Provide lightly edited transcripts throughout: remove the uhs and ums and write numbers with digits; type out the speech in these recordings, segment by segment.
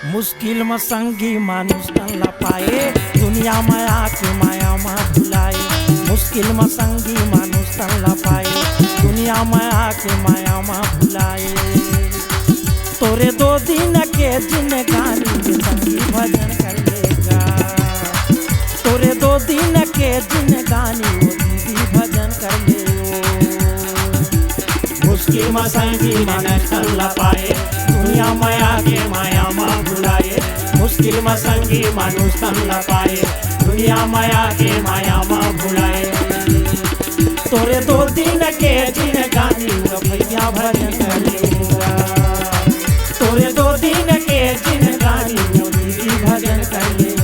मुश्किल में संगी मानुष तन पाए, दुनिया में आके माया में भुलाए। मुश्किल में संगी मानुष तन पाए, दुनिया में आके माया में भुलाए। तोरे 2 दिन के जिंदगानी में संगी भजन कर लेगा। तोरे 2 दिन के जिंदगानी वो दीदी भजन कर ले। मुश्किल में संगी मानुष तन पाए, दुनिया में आके माया में भुलाए। मुश्किल में संगी मानुष तन पाए, दुनिया में आके माया में भुलाए। तोरे 2 दिन के जिंदगानी वो भैया भजन कर लेगा। तोरे 2 दिन के जिंदगानी वो दीदी भजन कर ले।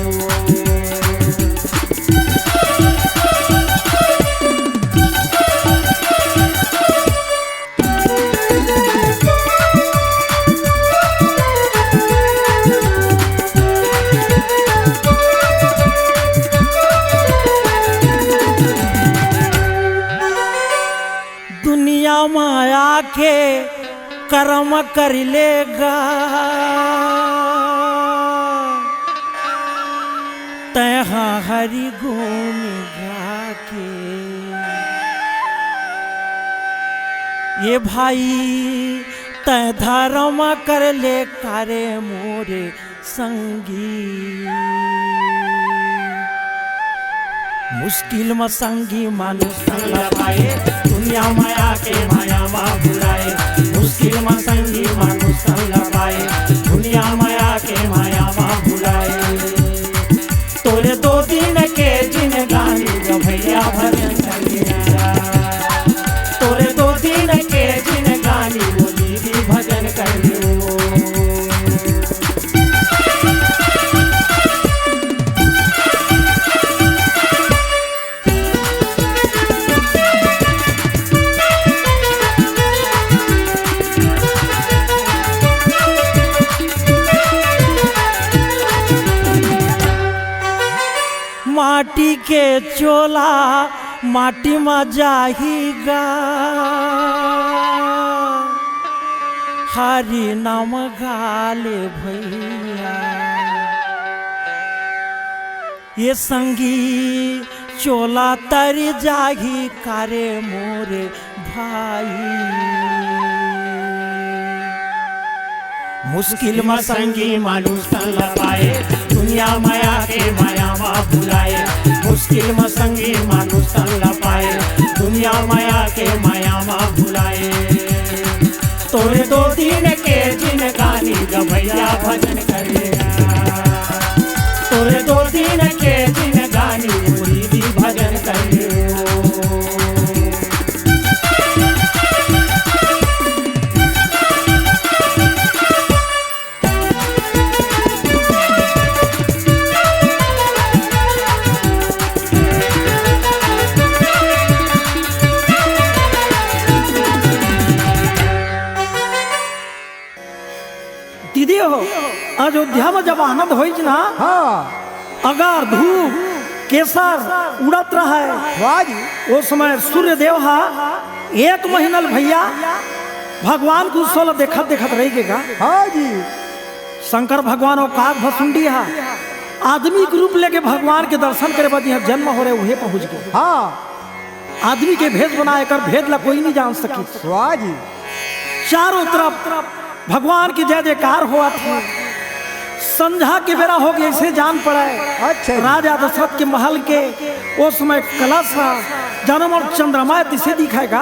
दुनिया में आके कर्म कर लेगा, तहाँ हरि गुण गा के। ये भाई तय धर्म कर ले करे मोरे संगी। मुश्किल में संगी मानुष तन पाए, दुनिया में आके माया में भुलाए। मुश्किल में संगी मानुष तन पाए, दुनिया में आके माया में भुलाए। तोरे 2 दिन के जिंदगानी जो भैया भजन कर लेगा। तोरे 2 दिन के जिंदगानी वो दीदी भजन कर ले। माटी के चोला माटी में जाहिगा, हरि नाम गाले भैया। ये संगी चोला तर जाही करे मोरे भाई। मुश्किल में संगी मानुष तन पाए, दुनिया में आके माया में भुलाए। मुश्किल में संगी मानुष तन पाए, दुनिया में आके माया में भुलाए। तोरे 2 दिन के जिंदगानी जो भैया भजन कर लेगा। तोरे 2 दिन के जिंदगानी वो दीदी भजन कर ले। दीदी हो, अयोध्या में जब आनंद हो ना, अगार धूप केसर उड़त रहा है। उस समय सूर्य देव 1 महीना भैया भगवान को 16 देखत देखत रह गेगा। शंकर भगवान और काग भसुंडी आदमी के रूप लेके भगवान के दर्शन करे बाद यहाँ जन्म हो रहे उहे पहुंच गए। आदमी के भेद बनाए कर भेद ला कोई नहीं जान सकी। चारों तरफ भगवान की जय जयकार हुआ था। संध्या के बेरा हो गया इसे जान पड़ा है। राजा दशरथ के महल के उस समय कलश जन्म और चंद्रमा इसे दिखाएगा।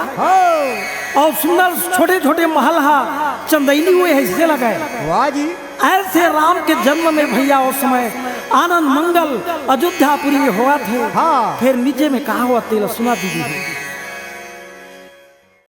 और सुंदर छोटे छोटे महल चंदैली हुए ऐसे लगाए। ऐसे राम के जन्म में भैया उस समय आनंद मंगल अयोध्यापुरी में हुआ थे। फिर नीचे में कहा हुआ तेल सुना दीदी।